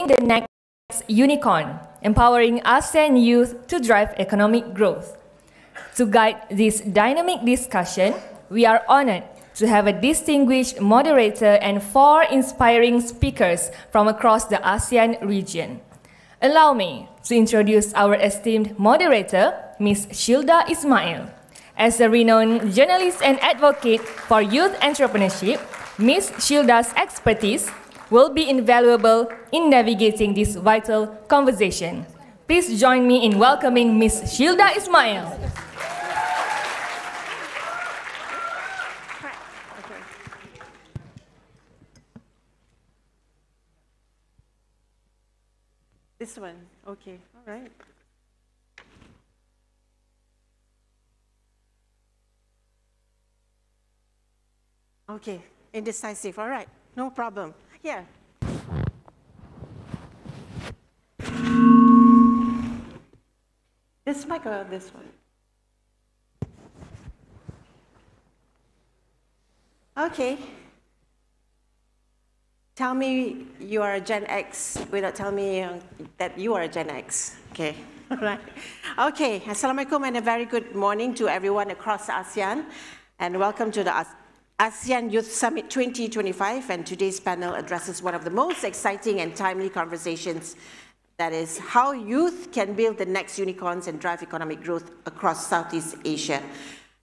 the next unicorn, empowering ASEAN youth to drive economic growth. To guide this dynamic discussion, we are honored to have a distinguished moderator and 4 inspiring speakers from across the ASEAN region. Allow me to introduce our esteemed moderator, Ms. Shilda Ismail. As a renowned journalist and advocate for youth entrepreneurship, Ms. Shilda's expertise will be invaluable in navigating this vital conversation. Please join me in welcoming Ms. Shilda Ismail. This one, okay, all right. Okay, indecisive, all right, no problem. Here. This mic or this one? Okay. Tell me you are a Gen X without telling me that you are a Gen X. Okay, all right. Okay, Assalamualaikum and a very good morning to everyone across ASEAN. And welcome to the ASEAN Youth Summit 2025. And today's panel addresses one of the most exciting and timely conversations. That is how youth can build the next unicorns and drive economic growth across Southeast Asia.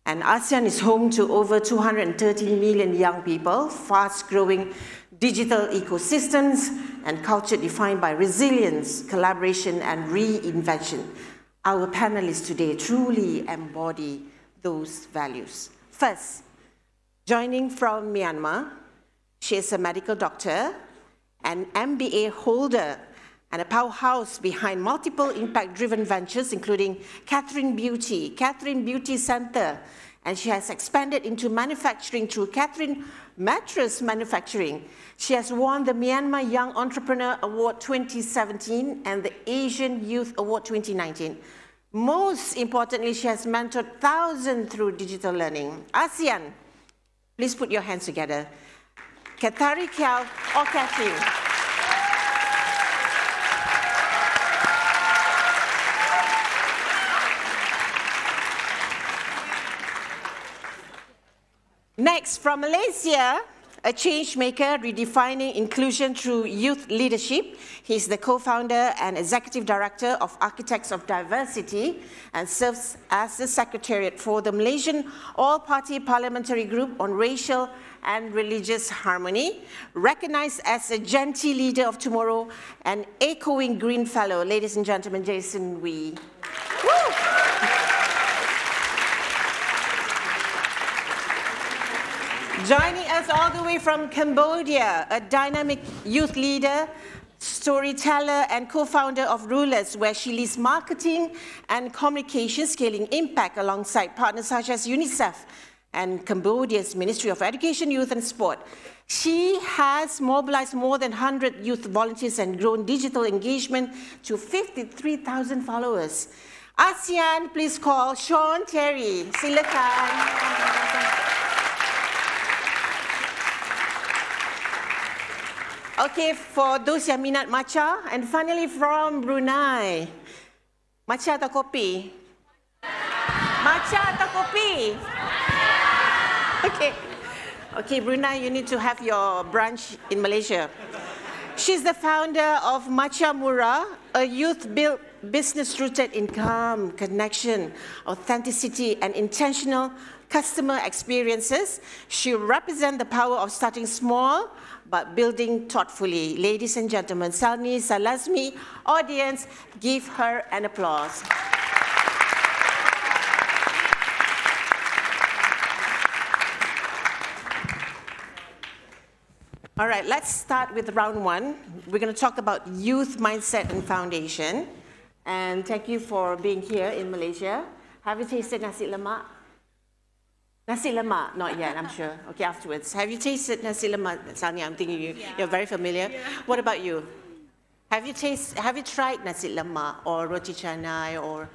And ASEAN is home to over 230 million young people, fast-growing digital ecosystems, and culture defined by resilience, collaboration, and reinvention. Our panelists today truly embody those values. First, joining from Myanmar, she is a medical doctor, an MBA holder, and a powerhouse behind multiple impact-driven ventures, including Catherine Beauty Center, and she has expanded into manufacturing through Catherine Mattress Manufacturing. She has won the Myanmar Young Entrepreneur Award 2017 and the Asian Youth Award 2019. Most importantly, she has mentored thousands through digital learning. ASEAN, please put your hands together. Kathari Kiao or Catherine. Next, from Malaysia, a change maker redefining inclusion through youth leadership. He's the co-founder and executive director of Architects of Diversity and serves as the secretariat for the Malaysian All-Party Parliamentary Group on Racial and Religious Harmony, recognized as a Gentile leader of tomorrow and echoing Green Fellow. Ladies and gentlemen, Jason Wee. Woo! Joining us all the way from Cambodia, a dynamic youth leader, storyteller, and co-founder of Rulers, where she leads marketing and communication, scaling impact alongside partners such as UNICEF and Cambodia's Ministry of Education, Youth and Sport. She has mobilized more than 100 youth volunteers and grown digital engagement to 53,000 followers. ASEAN, please call Sean Terry. Silakan. Okay, for those yang minat matcha, and finally from Brunei, matcha atau kopi? Matcha atau kopi? Okay. Okay, Brunei, you need to have your branch in Malaysia. She's the founder of Matcha Murah, a youth-built business rooted in calm, connection, authenticity, and intentional customer experiences. She represents the power of starting small, but building thoughtfully. Ladies and gentlemen, Salni Salazmi, audience, give her an applause. All right, let's start with round one. We're going to talk about youth mindset and foundation. And thank you for being here in Malaysia. Have you tasted nasi lemak? Nasi lemak, not yet, I'm sure. Okay, afterwards. Have you tasted nasi lemak? Sanya, I'm thinking you're very familiar. Yeah. What about you? Have you tried nasi lemak or roti canai or?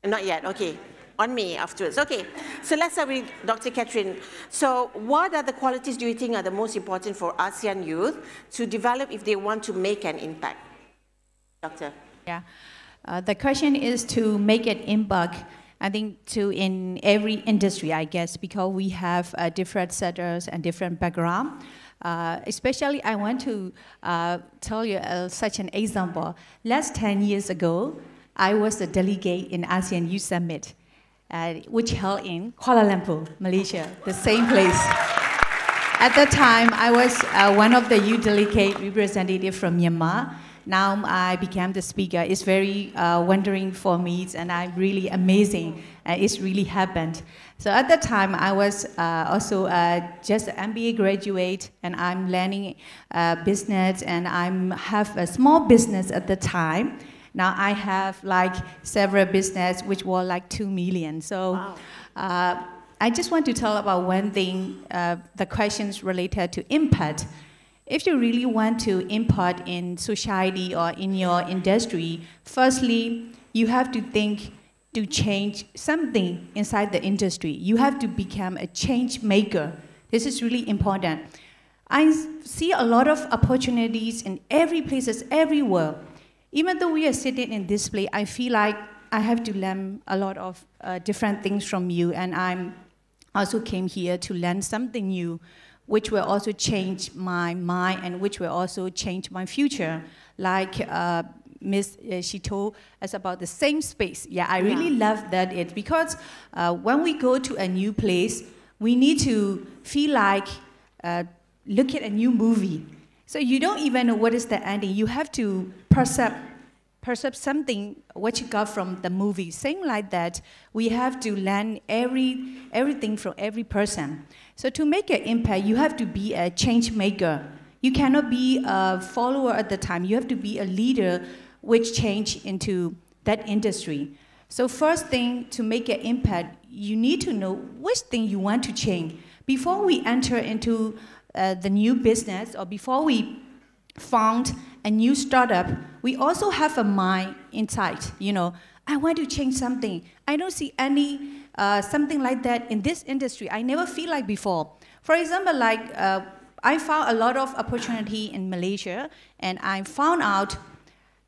Not yet, okay. on me afterwards. Okay, so let's start with Dr. Catherine. So what are the qualities do you think are the most important for ASEAN youth to develop if they want to make an impact? Doctor. Yeah, the question is to make an impact, I think, in every industry, I guess, because we have different setters and different background. Especially, I want to tell you such an example. Last 10 years ago, I was a delegate in ASEAN Youth Summit, which held in Kuala Lumpur, Malaysia, the same place. At that time, I was one of the youth delegate representative from Myanmar. Now I became the speaker. It's very wondering for me, and I'm really amazing. It's really happened. So at that time, I was also just an MBA graduate, and I'm learning business, and I have a small business at the time. Now I have like several business, which were like 2 million. So wow. I just want to tell about one thing, the questions related to impact. If you really want to impact in society or in your industry, firstly, you have to think to change something inside the industry. You have to become a change maker. This is really important. I see a lot of opportunities in every places, everywhere. Even though we are sitting in this place, I feel like I have to learn a lot of different things from you, and I also came here to learn something new, which will also change my mind and which will also change my future. Like Miss, she told us about the same space. Yeah, I really love that because when we go to a new place, we need to feel like look at a new movie. So you don't even know what is the ending. You have to perceive something what you got from the movie. Same like that, we have to learn everything from every person. So to make an impact, you have to be a change maker. You cannot be a follower at the time. You have to be a leader which change into that industry. So first thing, to make an impact, you need to know which thing you want to change. Before we enter into the new business, or before we found a new startup, we also have a mind inside. You know, I want to change something. I don't see any something like that in this industry. I never feel like before. For example, like I found a lot of opportunity in Malaysia, and I found out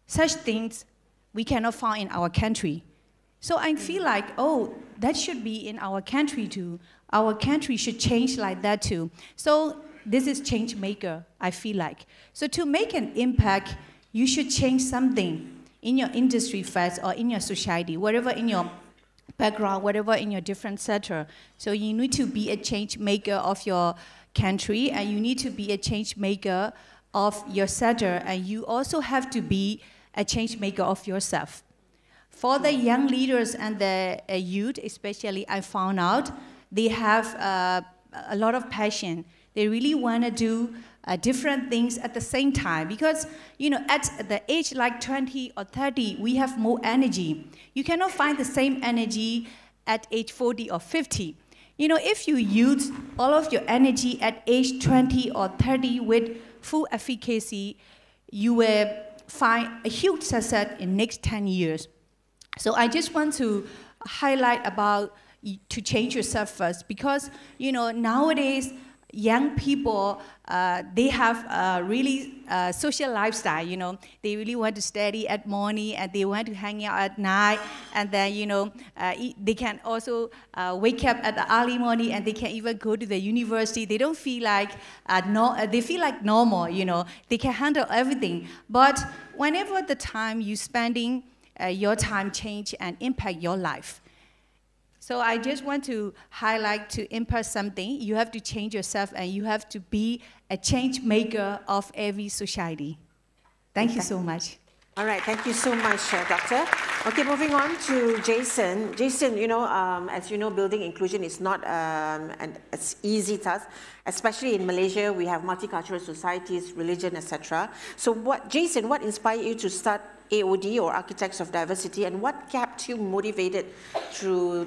such things we cannot find in our country. So I feel like, oh, that should be in our country too. Our country should change like that too. So this is change maker, I feel like. So to make an impact, you should change something in your industry first, or in your society, whatever in your background, whatever in your different sector. So you need to be a change maker of your country, and you need to be a change maker of your sector, and you also have to be a change maker of yourself. For the young leaders and the youth, especially, I found out they have a lot of passion. They really want to do different things at the same time, because you know, at the age like 20 or 30, we have more energy. You cannot find the same energy at age 40 or 50. You know, if you use all of your energy at age 20 or 30 with full efficacy, you will find a huge success in next 10 years. So I just want to highlight about to change yourself first, because you know, nowadays young people, they have a really social lifestyle, you know. They really want to study at morning, and they want to hang out at night, and then, you know, they can also wake up at the early morning, and they can even go to the university. They don't feel like, they feel like normal, you know. They can handle everything. But whenever the time you're spending, your time change and impact your life. So I just want to highlight, to impact something, you have to change yourself, and you have to be a change maker of every society. Thank you so much. All right, thank you so much, Doctor. Okay, moving on to Jason. Jason, you know, as you know, building inclusion is not an easy task, especially in Malaysia. We have multicultural societies, religion, etc. So Jason, what inspired you to start AOD, or Architects of Diversity, and what kept you motivated through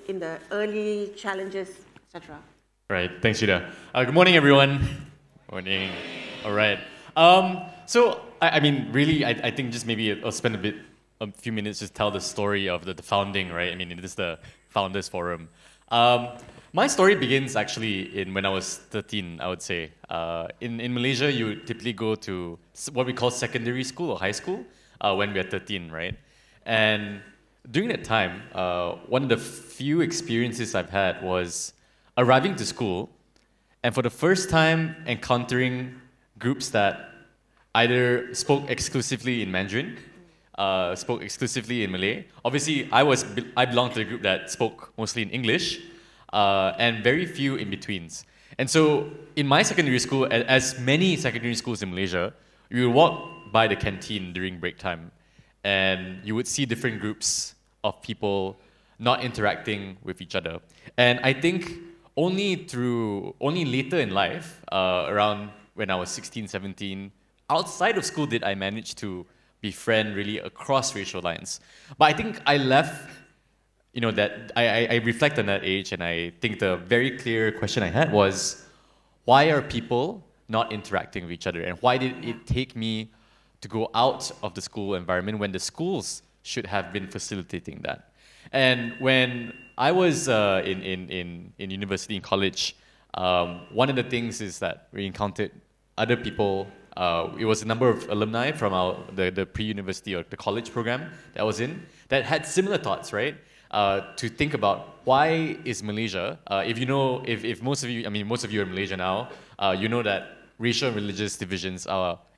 in the early challenges, etc.? Right, thanks, Judah. Good morning, everyone. Morning. All right. So, I mean, really, I think just maybe I'll spend a bit a few minutes just tell the story of the founding, right? I mean, it is the Founders Forum. My story begins actually when I was 13, I would say. In Malaysia, you typically go to what we call secondary school or high school when we are 13, right? And during that time, one of the few experiences I've had was arriving to school and for the first time encountering groups that either spoke exclusively in Mandarin, spoke exclusively in Malay. Obviously, I belonged to a group that spoke mostly in English, and very few in-betweens. And so, in my secondary school, as many secondary schools in Malaysia, you would walk by the canteen during break time, and you would see different groups of people not interacting with each other. And I think only later in life, around when I was 16, 17, outside of school did I manage to befriend really across racial lines. But I think I left, that I reflect on that age, and I think the very clear question I had was, why are people not interacting with each other? And why did it take me to go out of the school environment when the schools should have been facilitating that? And when I was in university, in college, one of the things is that we encountered other people. It was a number of alumni from the pre-university or the college program that I was in that had similar thoughts, right? To think about why is Malaysia, if most of you are in Malaysia now, you know that racial and religious divisions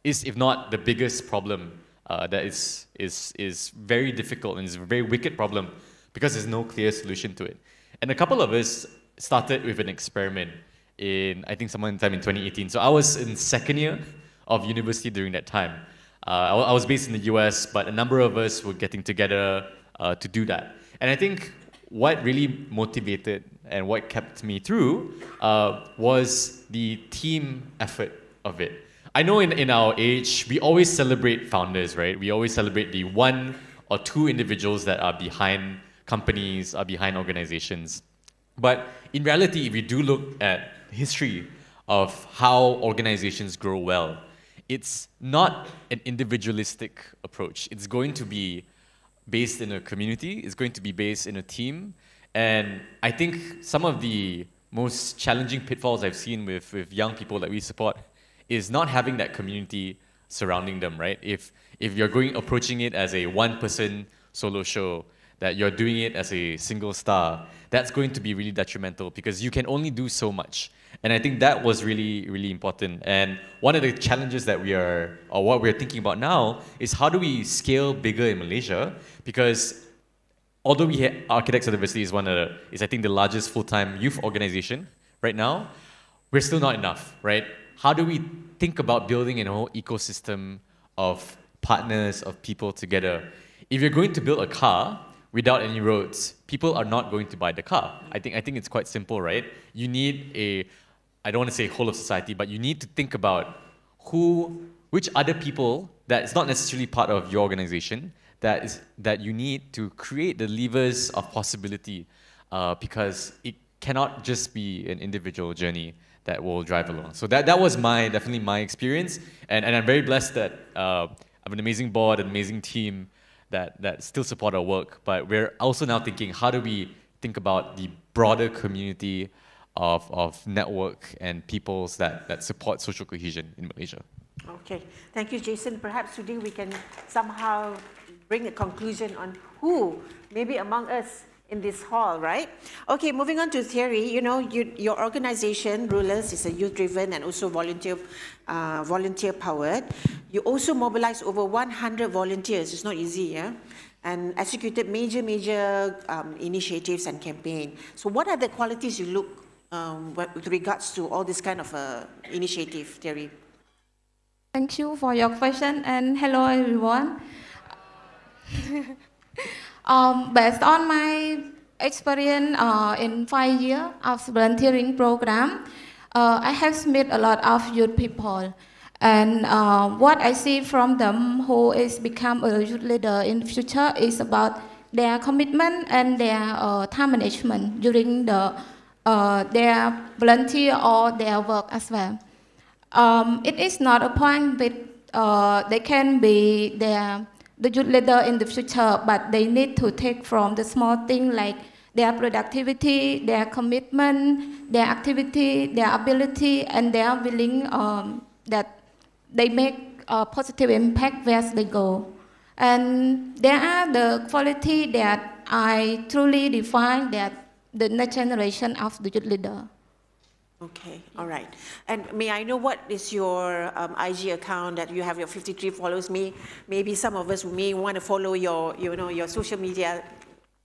is, if not the biggest problem, that is very difficult and is a very wicked problem because there's no clear solution to it. And a couple of us started with an experiment I think sometime in 2018. So I was in second year of university during that time. I was based in the US, but a number of us were getting together to do that. And I think what really motivated and what kept me through was the team effort of it. I know in our age, we always celebrate founders, right? We always celebrate the one or two individuals that are behind companies, are behind organizations. But in reality, if you do look at history of how organizations grow well, it's not an individualistic approach. It's going to be based in a community, it's going to be based in a team. And I think some of the most challenging pitfalls I've seen with young people that we support is not having that community surrounding them, right? If you're approaching it as a one-person solo show, that you're doing it as a single star, that's going to be really detrimental because you can only do so much. And I think that was really, really important. And one of the challenges that what we're thinking about now is how do we scale bigger in Malaysia? Because although Architects of Diversity is I think the largest full-time youth organization right now, we're still not enough, right? How do we think about building a whole ecosystem of partners, of people together? If you're going to build a car without any roads, people are not going to buy the car. I think it's quite simple, right? You need I don't want to say whole of society, but you need to think about which other people that is not necessarily part of your organization that you need to create the levers of possibility, because it cannot just be an individual journey that will drive along. So that was definitely my experience, and I'm very blessed that I have an amazing board, an amazing team that still support our work, but we're also now thinking, how do we think about the broader community of network and peoples that support social cohesion in Malaysia? Okay, thank you, Jason. Perhaps today we can somehow bring a conclusion on who, maybe among us in this hall, right? Okay, moving on to theory, your organization, Rulers, is a youth-driven and also volunteer-powered. You also mobilized over 100 volunteers. It's not easy, yeah? And executed major initiatives and campaigns. So what are the qualities you look with regards to all this kind of initiative, Terry? Thank you for your question, and hello everyone. Based on my experience in 5 years of volunteering program, I have met a lot of youth people. And what I see from them who is become a youth leader in the future is about their commitment and their time management during their volunteer or their work as well. It is not a point that they can be their the youth leader in the future, but they need to take from the small thing like their productivity, their commitment, their activity, their ability, and their willing that they make a positive impact where they go. And there are the quality that I truly define that the next generation of the youth leader. Okay, all right. And may I know what is your IG account that you have your 53 followers? Maybe some of us may want to follow your, your social media.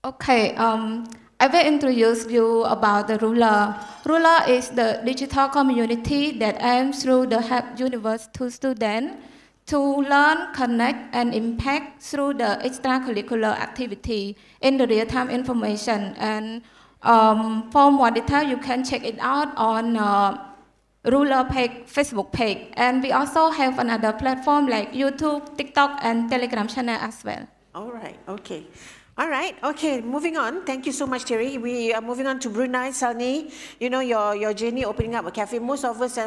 Okay, I will introduce you about the Ruler. Ruler is the digital community that aims through the Help Universe to students to learn, connect, and impact through the extracurricular activity in the real-time information. And for more detail, you can check it out on Ruler page, Facebook page. And we also have another platform like YouTube, TikTok, and Telegram channel as well. All right, okay. All right, okay, moving on. Thank you so much, Terry. We are moving on to Brunei, Salni. You know, your journey opening up a cafe. Most of us,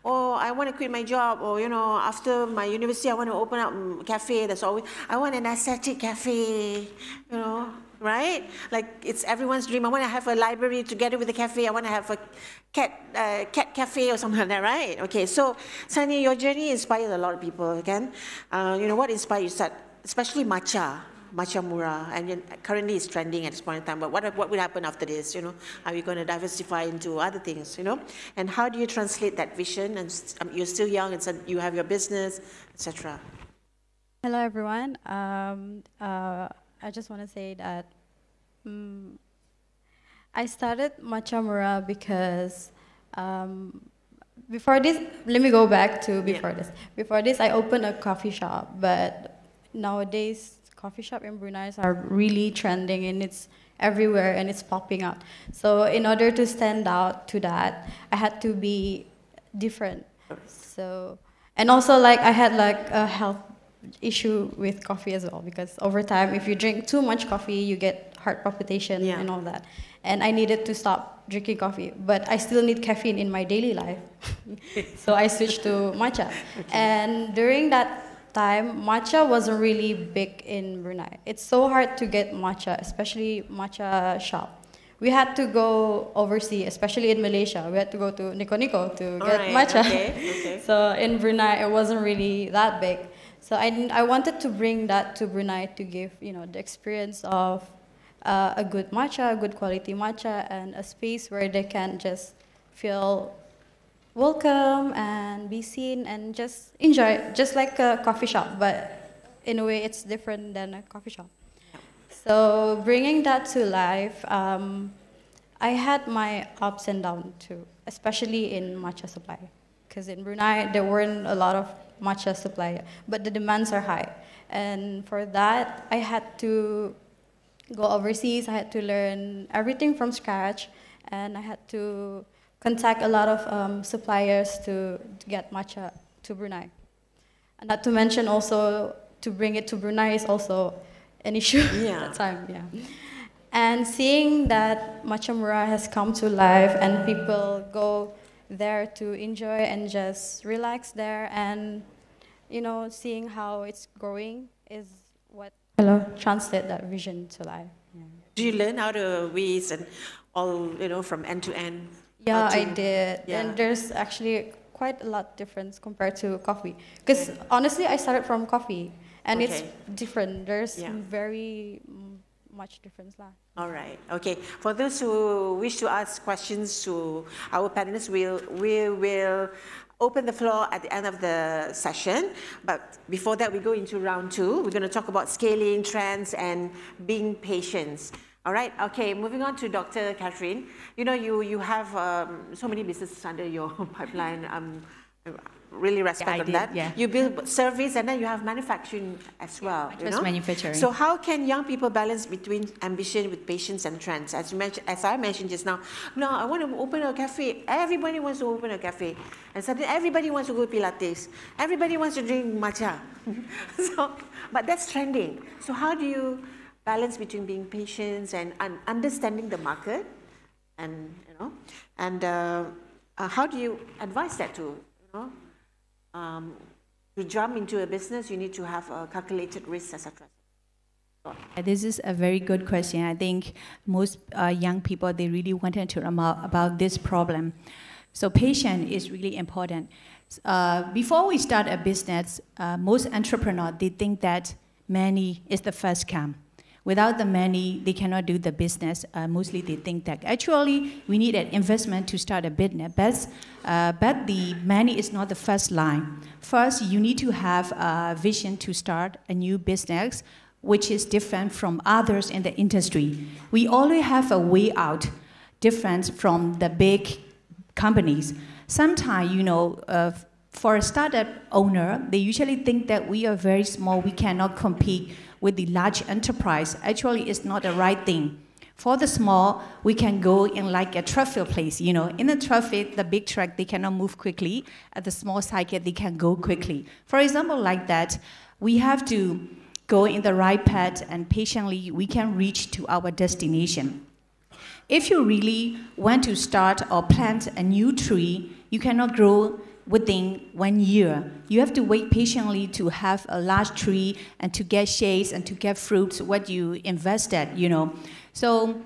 oh, I want to quit my job, or, after my university, I want to open up a cafe. That's always, I want an aesthetic cafe, right? Like, it's everyone's dream. I want to have a library together with the cafe. I want to have a cat cafe or something like that, right? Okay, so, Salni, your journey inspired a lot of people, again. What inspired you, especially matcha murah, and currently it's trending at this point in time, but what will happen after this, Are we going to diversify into other things, And how do you translate that vision? And you're still young, and so you have your business, etc. Hello, everyone. I just want to say that I started Matcha Murah because before this, let me go back to before this. Before this, I opened a coffee shop, but nowadays, coffee shop in Brunei are really trending, and it's everywhere and it's popping out. So in order to stand out to that, I had to be different. So, and also like I had like a health issue with coffee as well, because over time, if you drink too much coffee, you get heart palpitation and all that. And I needed to stop drinking coffee, but I still need caffeine in my daily life. So I switched to matcha. Okay. And during that time, matcha wasn't really big in Brunei. It's so hard to get matcha, especially matcha shop. We had to go overseas, especially in Malaysia. We had to go to Niko to get matcha. Okay. So in Brunei, it wasn't really that big. So I wanted to bring that to Brunei to give the experience of a good matcha, a good quality matcha, and a space where they can just feel welcome and be seen and just enjoy, just like a coffee shop, but in a way it's different than a coffee shop. So bringing that to life, I had my ups and downs too, especially in matcha supply, because in Brunei there weren't a lot of matcha supply, but the demands are high, and for that I had to go overseas. I had to learn everything from scratch, and I had to contact a lot of suppliers to get matcha to Brunei. And not to mention also, to bring it to Brunei is also an issue at that time, And seeing that Matcha Murah has come to life and people go there to enjoy and just relax there, and seeing how it's growing is what translate that vision to life. Do you learn how to weave and all, from end to end? Yeah, I did. Yeah. And there's actually quite a lot difference compared to coffee. Because honestly, I started from coffee, and it's different. There's very much difference. All right. Okay. For those who wish to ask questions to our panelists, we will open the floor at the end of the session. But before that, we go into round 2. We're going to talk about scaling, trends, and being patient. All right, okay, moving on to Dr. Catherine. You have so many businesses under your pipeline. Really respect on that. Yeah. You build service, and then you have manufacturing as well. Just manufacturing. So how can young people balance between ambition with patience and trends? As I mentioned just now, no, I want to open a cafe. Everybody wants to open a cafe. And suddenly everybody wants to go Pilates. Everybody wants to drink matcha. But that's trending. So how do you balance between being patient and understanding the market, and how do you advise that to to jump into a business, you need to have a calculated risk, etc. This is a very good question. I think most young people, they really wanted to know about this problem. So patience is really important. Before we start a business, most entrepreneurs, they think that money is the first come. Without the money, they cannot do the business. Mostly they think that actually we need an investment to start a business, but the money is not the first line. First, you need to have a vision to start a new business, which is different from others in the industry. We always have a way out, different from the big companies. Sometimes, you know, for a startup owner, they usually think that we are very small, we cannot compete with the large enterprise. Actually, it's not the right thing. For the small, we can go in like a traffic place, you know. In the traffic, the big truck, they cannot move quickly. At the small cycle, they can go quickly. For example, like that, we have to go in the right path and patiently we can reach to our destination. If you really want to start or plant a new tree, you cannot grow within 1 year. You have to wait patiently to have a large tree and to get shades and to get fruits, what you invested, you know. So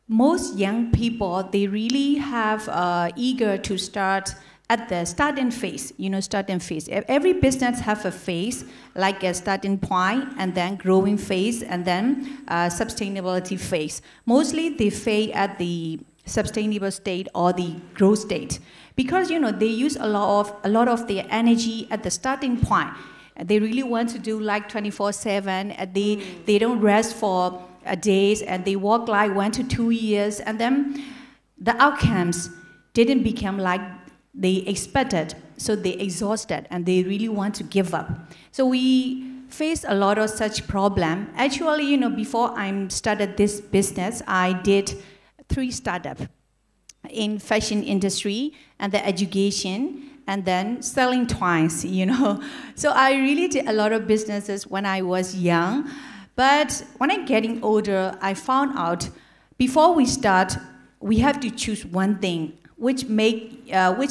most young people, they really have eager to start at the starting phase, you know, starting phase. Every business have a phase, like a starting point, and then growing phase, and then sustainability phase. Mostly they fail at the sustainable state or the growth state, because you know they use a lot of their energy at the starting point. They really want to do like 24/7. They don't rest for days, and they work like 1 to 2 years, and then the outcomes didn't become like they expected, so they exhausted and they really want to give up. So we face a lot of such problem. Actually, you know, before I started this business, I did 3 startups in fashion industry and the education, and then selling twice, you know. So I really did a lot of businesses when I was young, but when I'm getting older, I found out before we start, we have to choose one thing which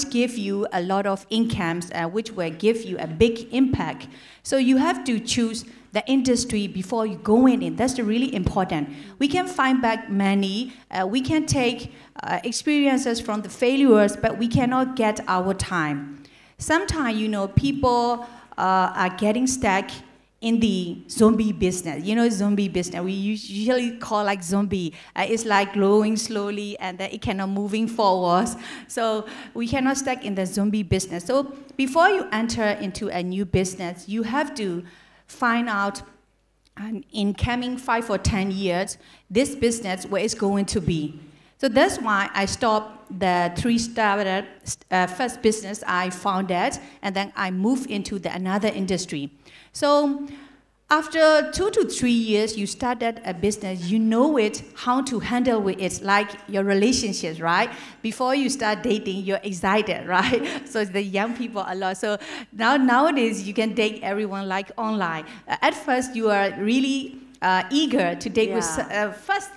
give you a lot of incomes, which will give you a big impact. So you have to choose the industry before you go in. That's really important. We can find back money, we can take experiences from the failures, but we cannot get our time. Sometimes, you know, people are getting stuck in the zombie business. You know, zombie business, we usually call like zombie. It's like growing slowly and then it cannot moving forwards. So we cannot stuck in the zombie business. So before you enter into a new business, you have to find out in coming 5 or 10 years, this business, where it's going to be. So that's why I stopped the 3 started first business I founded, and then I moved into another industry. So after 2 to 3 years, you started a business, you know it, how to handle with it, like your relationships, right? Before you start dating, you're excited, right? So the young people a lot. So nowadays, you can date everyone like online. At first, you are really eager to date with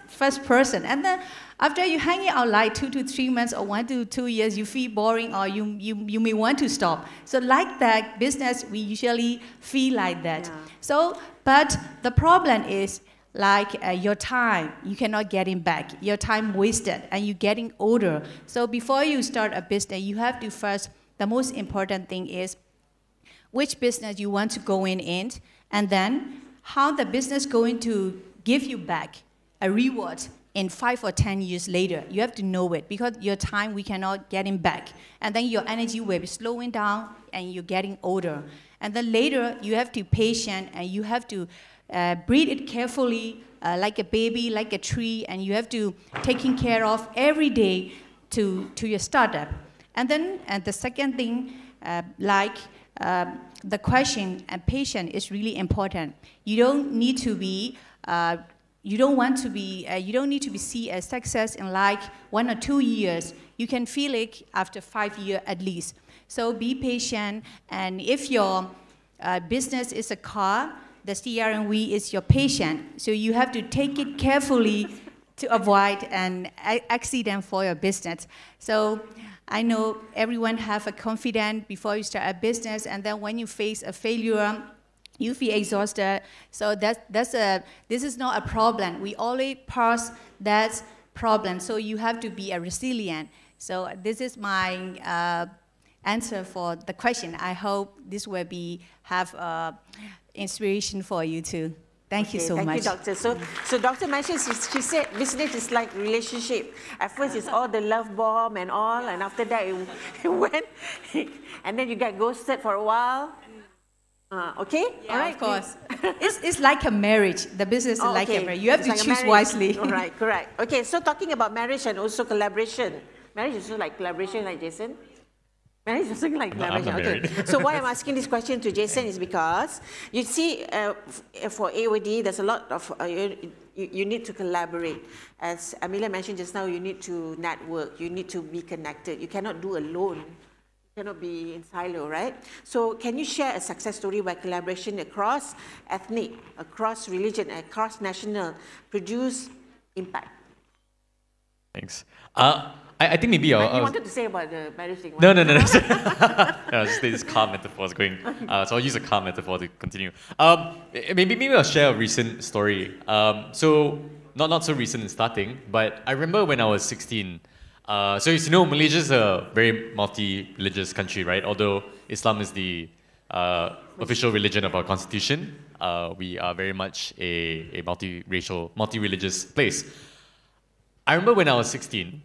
first person, and then after you hang out like 2 to 3 months or 1 to 2 years, you feel boring or you may want to stop. So like that business, we usually feel like that. Yeah. So, but the problem is like your time, you cannot get it back. Your time wasted and you're getting older. So before you start a business, you have to first, the most important thing is which business you want to go in, and then how the business going to give you back a reward in 5 or 10 years later. You have to know it, because your time, we cannot get it back. And then your energy will be slowing down and you're getting older. And then later, you have to be patient and you have to breed it carefully, like a baby, like a tree, and you have to taking care of every day to your startup. And then the second thing, the question and patience is really important. You don't need to be you don't need to be see a success in like 1 or 2 years. You can feel it after 5 years at least. So be patient, and if your business is a car, the steering wheel is your patient. So you have to take it carefully to avoid an accident for your business. So I know everyone have a confidence before you start a business, and then when you face a failure, you feel exhausted. So this is not a problem. We always pass that problem. So you have to be a resilient. So this is my answer for the question. I hope this will have inspiration for you too. Thank you so much. Thank you, Doctor. So Doctor mentioned, she said business is like relationship. At first it's all the love bomb and all, and after that it went, and then you get ghosted for a while. Okay? Yeah, all right. Of course. It's like a marriage. The business is like a marriage. You have to choose wisely. All right, correct. Okay, so talking about marriage and also collaboration. Marriage is also like collaboration, like Jason? Marriage is also like collaboration. Okay. So why I'm asking this question to Jason is because, you see, for AOD, there's a lot of, you need to collaborate. As Amelia mentioned just now, you need to network, you need to be connected. You cannot do alone. Cannot be in silo, right? So can you share a success story where collaboration across ethnic, across religion, across national produce impact? Thanks. I think maybe you wanted to say about the marriage thing. No. Just this car metaphor is going. So I'll use a car metaphor to continue. Maybe I'll share a recent story. So not so recent in starting, but I remember when I was 16. So as you know, Malaysia is a very multi-religious country, right? Although Islam is the official religion of our constitution, we are very much a multi-racial, multi-religious place. I remember when I was 16,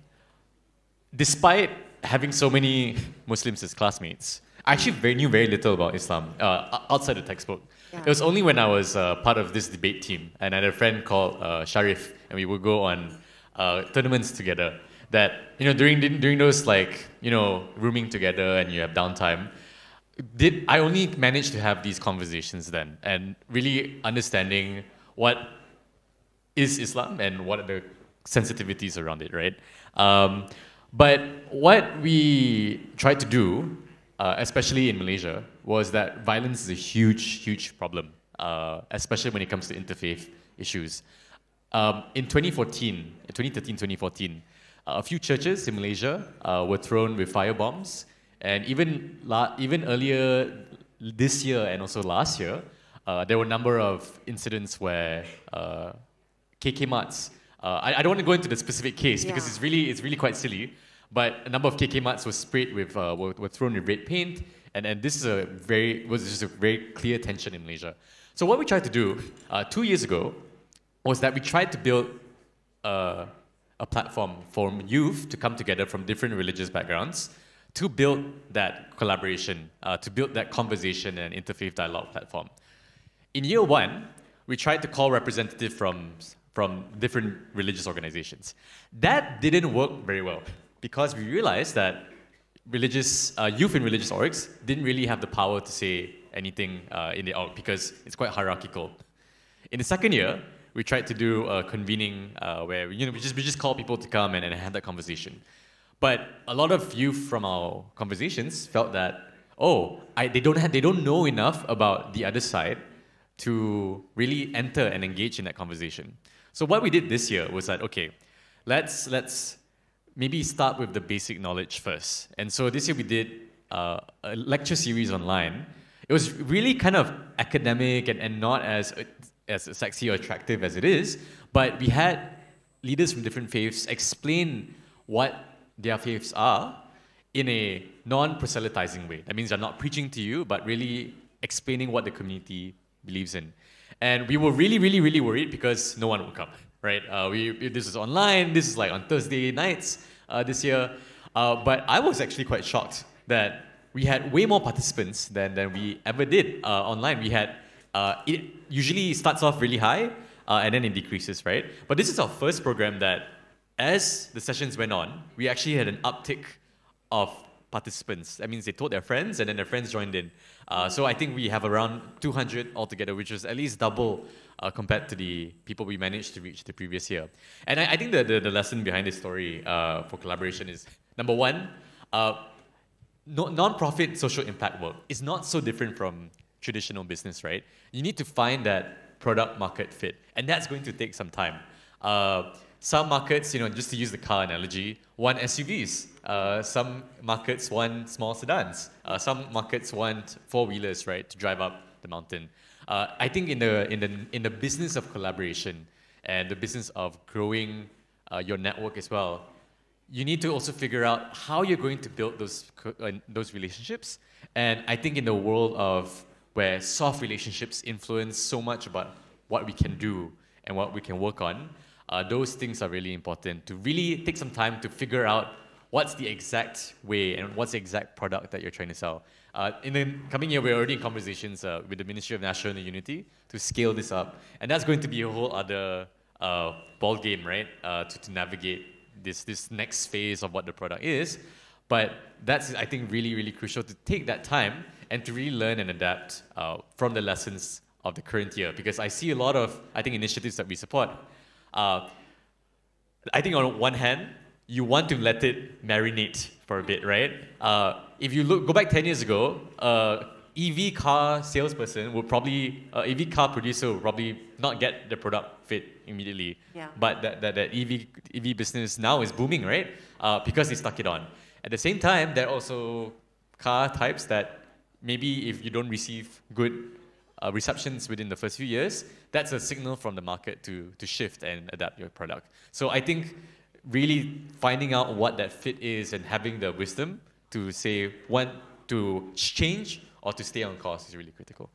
despite having so many Muslims as classmates, I actually knew very little about Islam outside the textbook. Yeah. It was only when I was part of this debate team, and I had a friend called Sharif, and we would go on tournaments together. That during those rooming together and you have downtime, I only managed to have these conversations then, and really understanding what is Islam and what are the sensitivities around it, right? But what we tried to do, especially in Malaysia, was that violence is a huge problem, especially when it comes to interfaith issues. In 2013-2014, a few churches in Malaysia were thrown with fire bombs, and even earlier this year and also last year, there were a number of incidents where KK Marts. I don't want to go into the specific case because it's really quite silly, but a number of KK Marts were sprayed with were thrown with red paint, and this was just a very clear tension in Malaysia. So what we tried to do 2 years ago was that we tried to build a platform for youth to come together from different religious backgrounds to build that collaboration, to build that conversation and interfaith dialogue platform. In year one, we tried to call representatives from different religious organizations. That didn't work very well because we realized that youth in religious orgs didn't really have the power to say anything in the org because it's quite hierarchical. In the second year, we tried to do a convening where we just call people to come and have that conversation. But a lot of youth from our conversations felt that they don't know enough about the other side to really enter and engage in that conversation. So what we did this year was that let's maybe start with the basic knowledge first. And so this year we did a lecture series online. It was really kind of academic and not as sexy or attractive as it is, but we had leaders from different faiths explain what their faiths are in a non-proselytizing way. That means they're not preaching to you, but really explaining what the community believes in. And we were really worried because no one would come, right? This is online, this is like on Thursday nights this year, but I was actually quite shocked that we had way more participants than we ever did online. We had it usually starts off really high and then it decreases, right? But this is our first program that, as the sessions went on, we actually had an uptick of participants. That means they told their friends and then their friends joined in. So I think we have around 200 altogether, which was at least double compared to the people we managed to reach the previous year. And I think the lesson behind this story for collaboration is, number one, non-profit social impact work is not so different from traditional business, right? You need to find that product market fit, and that's going to take some time. Some markets, just to use the car analogy, want SUVs. Some markets want small sedans. Some markets want four-wheelers, right, to drive up the mountain. I think in the business of collaboration and the business of growing your network as well, you need to also figure out how you're going to build those relationships. And I think in the world of where soft relationships influence so much about what we can do and what we can work on, those things are really important, to really take some time to figure out what's the exact way and what's the exact product that you're trying to sell. In the coming year, we're already in conversations with the Ministry of National Unity to scale this up. And that's going to be a whole other ball game, right, to navigate this next phase of what the product is. But that's, I think, really, really crucial to take that time and to really learn and adapt from the lessons of the current year. Because I see a lot of, I think, initiatives that we support. I think on one hand, you want to let it marinate for a bit, right? If you go back 10 years ago, EV car salesperson would probably, EV car producer would probably not get the product fit immediately. Yeah. But that EV business now is booming, right? Because they stuck it on. At the same time, there are also car types that maybe if you don't receive good receptions within the first few years, that's a signal from the market to shift and adapt your product. So I think really finding out what that fit is and having the wisdom to say when to change or to stay on course is really critical.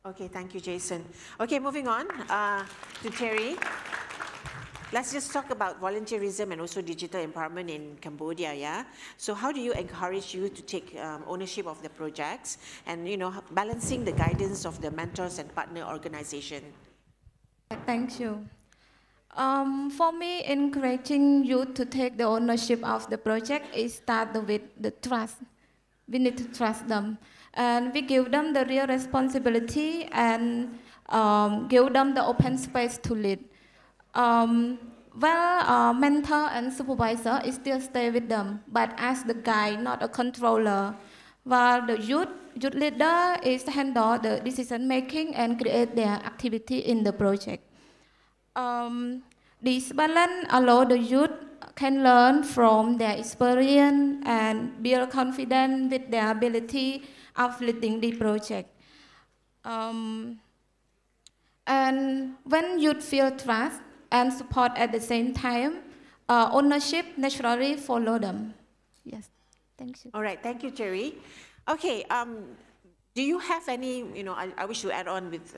Okay, thank you, Jason. Okay, moving on to Terry. Let's just talk about volunteerism and also digital empowerment in Cambodia, yeah? So how do you encourage youth to take ownership of the projects and, balancing the guidance of the mentors and partner organization? Thank you. For me, encouraging youth to take the ownership of the project is start with the trust. We need to trust them. And we give them the real responsibility and give them the open space to lead. Mentor and supervisor is still stay with them, but as the guide, not a controller. While the youth leader is handle the decision making and create their activity in the project. This balance allow the youth can learn from their experience and build confidence with their ability of leading the project. And when youth feel trust and support at the same time, ownership naturally follow them. Yes, thank you. All right, thank you, Terry. Okay, do you have any, I wish to add on with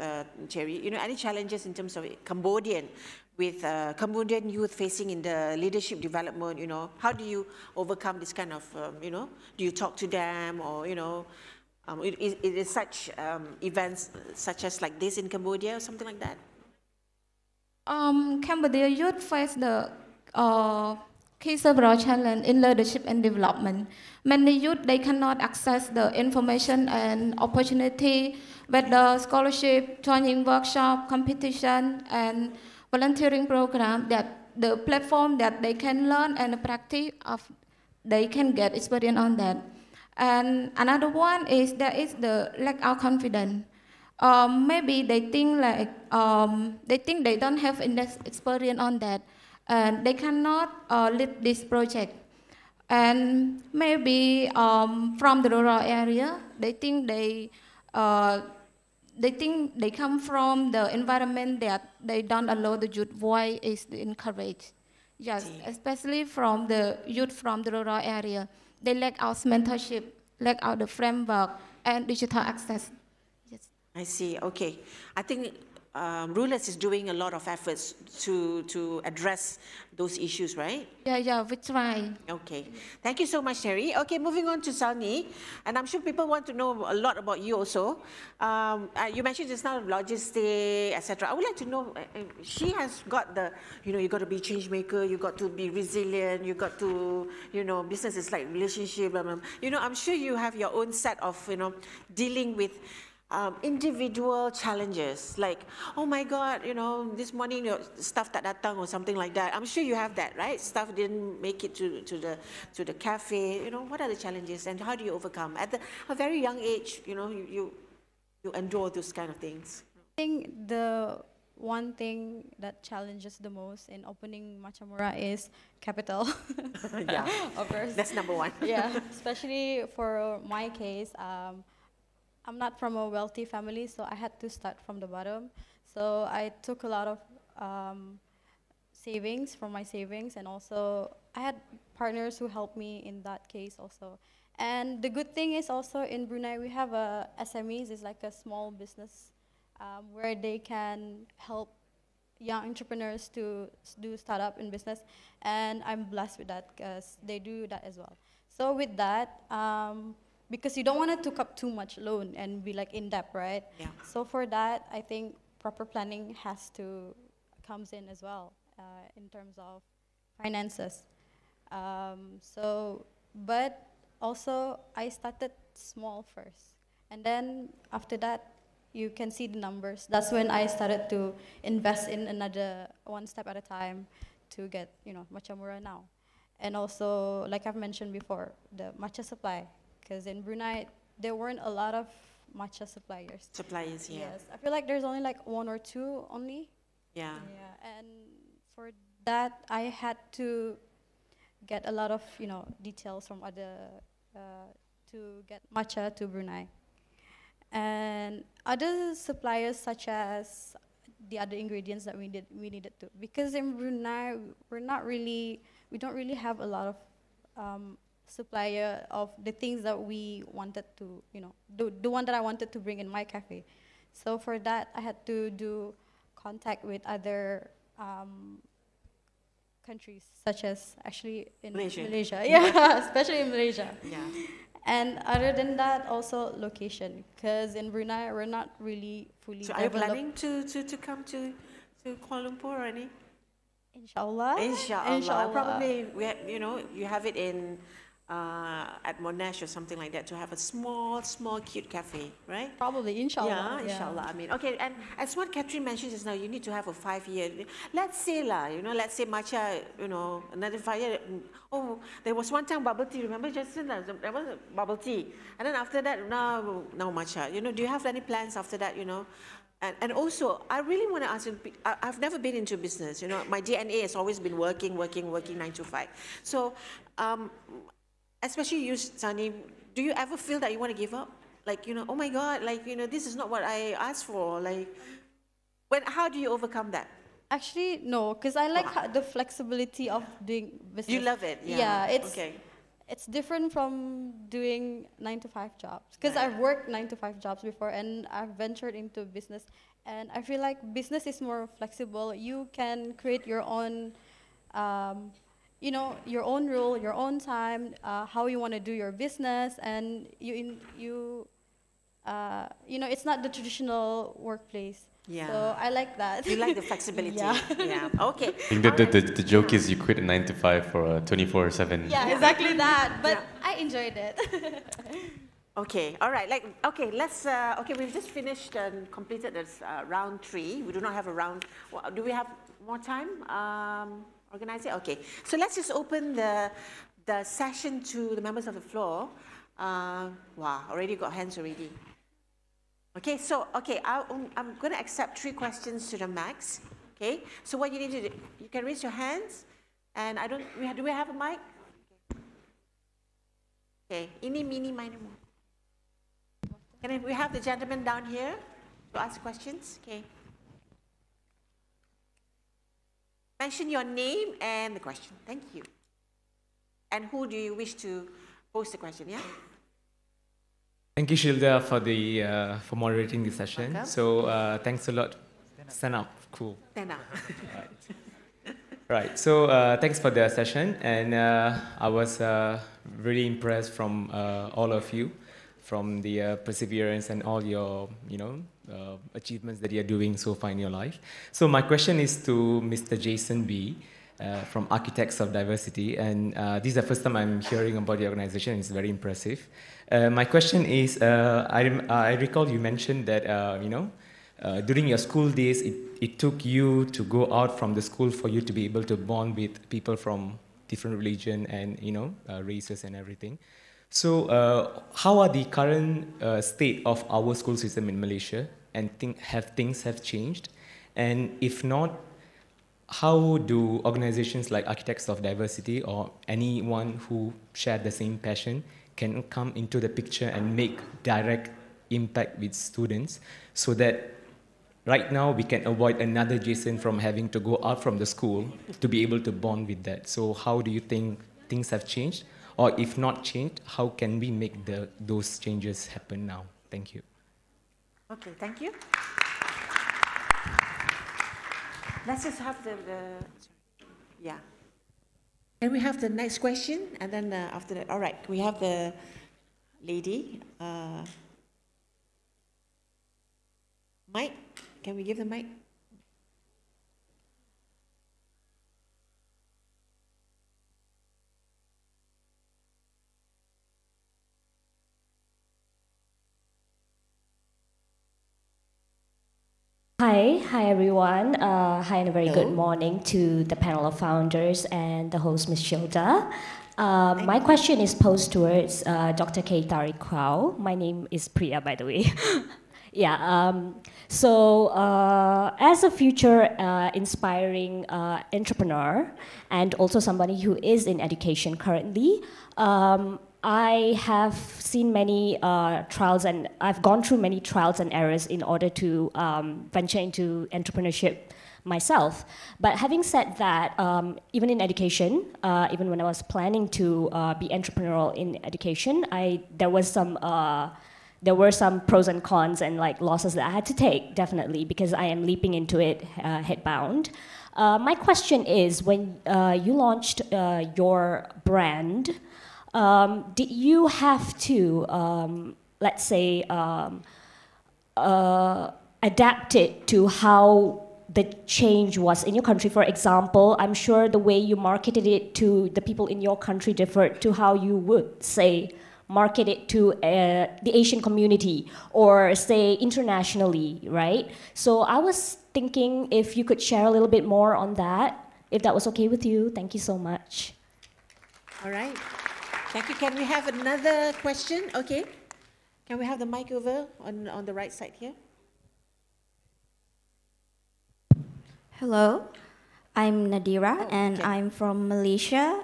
Terry, any challenges in terms of Cambodian youth facing in the leadership development, how do you overcome this kind of, do you talk to them or, it is such events such as like this in Cambodia or something like that? Cambodia youth face the key several challenges in leadership and development. Many youth, they cannot access the information and opportunity, whether scholarship, training workshop, competition, and volunteering program, that the platform that they can learn and practice of, they can get experience on that. And another one is there is the lack of confidence. Maybe they think like they don't have enough experience on that, and they cannot lead this project. And maybe from the rural area, they think they come from the environment that they don't allow the youth voice is encouraged. Yes, especially from the youth from the rural area. They lack out mentorship, lack out the framework and digital access. Yes. I see, okay. I think Rulers is doing a lot of efforts to address those issues, right? Yeah, we try. Okay, thank you so much, Terry. Okay, moving on to Salni, and I'm sure people want to know a lot about you also. You mentioned just now logistics, etc. I would like to know, she has got the, you got to be change maker, you got to be resilient, you got to, business is like relationship, blah, blah. I'm sure you have your own set of, dealing with individual challenges, like, oh my God, this morning your staff tak datang or something like that. I'm sure you have that, right? Staff didn't make it to the cafe. What are the challenges and how do you overcome? At a very young age, you endure those kind of things. I think the one thing that challenges the most in opening Machamura is capital. Yeah, of course. that's number one. Yeah, especially for my case, I'm not from a wealthy family, so I had to start from the bottom. So I took a lot of savings from my savings, and also I had partners who helped me in that case also. And the good thing is also in Brunei we have a SMEs, it's like a small business where they can help young entrepreneurs to do startup in business, and I'm blessed with that because they do that as well. So with that, because you don't want to take up too much loan and be like in debt, right? Yeah. So for that, I think proper planning has to comes in as well in terms of finances. But also I started small first, and then after that, you can see the numbers. That's when I started to invest in another one step at a time to get, Machamura now. And also, like I've mentioned before, the matcha supply, because in Brunei, there weren't a lot of matcha suppliers. Suppliers, yeah. Yes, I feel like there's only like one or two only. Yeah. Yeah, and for that, I had to get a lot of, details from other, to get matcha to Brunei. And other suppliers such as the other ingredients that we needed to, because in Brunei we don't really have a lot of supplier of the things that we wanted to, the one that I wanted to bring in my cafe. So for that I had to do contact with other countries, such as actually in Malaysia. Yeah, especially in Malaysia. Yeah. And other than that, also location, because in Brunei we're not really fully So are you developed. planning to come to Kuala Lumpur or any? Inshallah. Inshallah. Probably you have it in at Monash or something like that, to have a small cute cafe, right? Probably, inshallah. Yeah, inshallah. I mean, okay, and as what Catherine mentioned just now, you need to have a 5-year. Let's say let's say matcha, another 5 year. Oh, there was one time bubble tea. Remember, Justin? There was bubble tea, and then after that, now matcha. Do you have any plans after that? And also, I really want to ask you, I've never been into business. My DNA has always been working 9 to 5. So, especially you, Sunny, do you ever feel that you want to give up? Like, oh my God, like, this is not what I asked for. Like, how do you overcome that? Actually, no, because I like the flexibility of doing business. You love it? Yeah, okay. It's different from doing 9 to 5 jobs. Because I've worked 9 to 5 jobs before, and I've ventured into business. And I feel like business is more flexible. You can create your own your own rule, your own time, how you want to do your business, and it's not the traditional workplace. Yeah. So I like that. You like the flexibility. Yeah. Okay. I think the joke is you quit a 9 to 5 for a 24/7. Yeah, exactly that. But I enjoyed it. Okay, all right. Let's. We've just finished and completed this round 3. We do not have a round. Do we have more time? Organize it? Okay. So let's just open the session to the members of the floor. Wow, already got hands already. Okay, so, I'm going to accept 3 questions to the max. Okay, so what you need to do, you can raise your hands, and do we have a mic? Okay, ini, mini, minor, mo. Can we have the gentleman down here to ask questions? Okay. Mention your name and the question. Thank you. And who do you wish to pose the question? Yeah. Thank you, Shilda, for moderating this session. Welcome. So thanks a lot. Stand up. Cool. Stand up. Right. So thanks for the session, and I was really impressed from all of you, from the perseverance and all your achievements that you're doing so far in your life. So my question is to Mr. Jason B. From Architects of Diversity, and this is the first time I'm hearing about the organization. It's very impressive. My question is, I recall you mentioned that during your school days, it took you to go out from the school for you to be able to bond with people from different religion and races and everything. So how are the current state of our school system in Malaysia, and things have changed? And if not, how do organizations like Architects of Diversity or anyone who share the same passion can come into the picture and make direct impact with students so that right now we can avoid another Jason from having to go out from the school to be able to bond with that? So how do you think things have changed? Or if not changed, how can we make those changes happen now? Thank you. Okay, thank you. Let's just have yeah. Can we have the next question? And then after that, all right, we have the lady. Mike, can we give the mic? Hi everyone. Hi and a very Hello. good morning to the panel of founders and the host, Ms. Shilda. My question is posed towards Dr. K. Tariq Kwao. My name is Priya, by the way. Yeah. As a future inspiring entrepreneur and also somebody who is in education currently, I have seen many trials and I've gone through many trials and errors in order to venture into entrepreneurship myself. But having said that, even in education, even when I was planning to be entrepreneurial in education, there were some pros and cons and like losses that I had to take, definitely, because I am leaping into it headbound. My question is, when you launched your brand, did you have to, let's say, adapt it to how the change was in your country? For example, I'm sure the way you marketed it to the people in your country differed to how you would, say, market it to the Asian community or, say, internationally, right? So I was thinking if you could share a little bit more on that, if that was okay with you. Thank you so much. All right. Thank you. Can we have another question? Okay. Can we have the mic over on the right side here? Hello, I'm Nadira and I'm from Malaysia.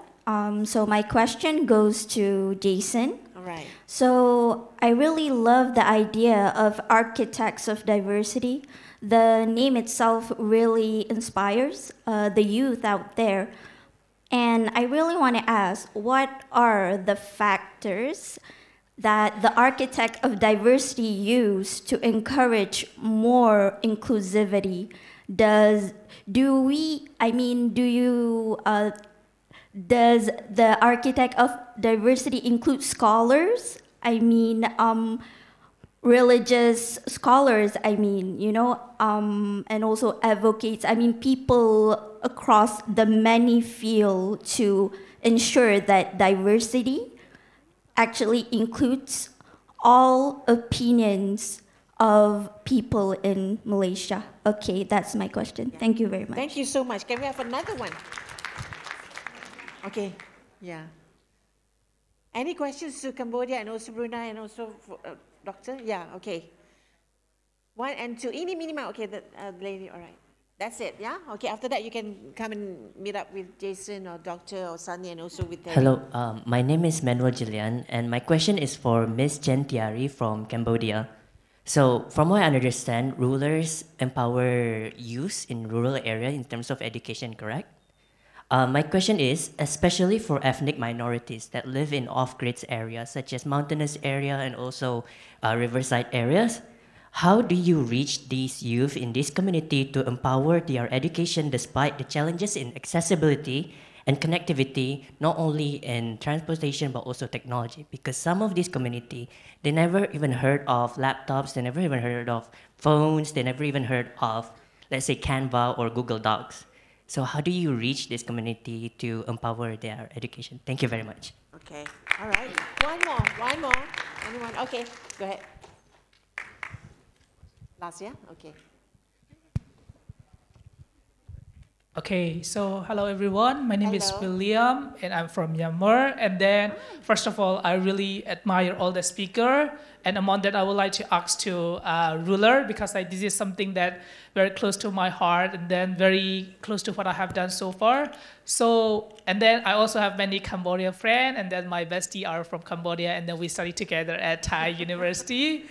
So my question goes to Jason. All right. So I really love the idea of Architects of Diversity. The name itself really inspires the youth out there. And I really want to ask, what are the factors that the Architect of Diversity use to encourage more inclusivity? Does the Architect of Diversity include scholars? Religious scholars, and also advocates, people across the many fields to ensure that diversity actually includes all opinions of people in Malaysia. Okay, that's my question. Yeah. Thank you very much. Thank you so much. Can we have another one? Okay, yeah. Any questions to Cambodia and also Brunei and also for, Doctor? Yeah, okay. 1 and 2. Ini minima. Okay, the lady, all right. That's it, yeah? Okay, after that you can come and meet up with Jason or Doctor or Sunny and also with Terry. Hello, my name is Manuel Jillian and my question is for Ms. Chen Tiari from Cambodia. So from what I understand, rulers empower youth in rural area in terms of education, correct? My question is, especially for ethnic minorities that live in off-grid areas such as mountainous area and also riverside areas, how do you reach these youth in this community to empower their education despite the challenges in accessibility and connectivity, not only in transportation but also technology? Because some of this community, they never even heard of laptops, they never even heard of phones, they never even heard of, let's say, Canva or Google Docs. So how do you reach this community to empower their education? Thank you very much. Okay, all right. One more. Anyone? Okay, go ahead. Last, yeah? Okay. Okay, so hello everyone. My name is Hello. William and I'm from Myanmar. And then, first of all, I really admire all the speaker. And among that, I would like to ask to ruler because this is something that very close to my heart and then very close to what I have done so far. So, and then I also have many Cambodia friends and then my bestie are from Cambodia and then we study together at Thai University.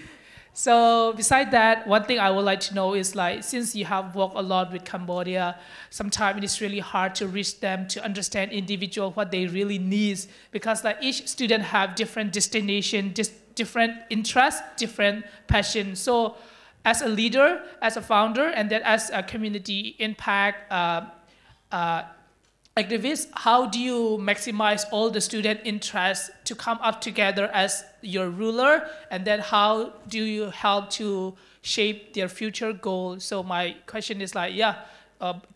So beside that, one thing I would like to know is like, since you have worked a lot with Cambodia, sometimes it is really hard to reach them to understand individual what they really need because like each student have different destination, different interests, different passion. So as a leader, as a founder, and then as a community impact activists, how do you maximize all the student interests to come up together as your ruler? And then how do you help to shape their future goals? So my question is like,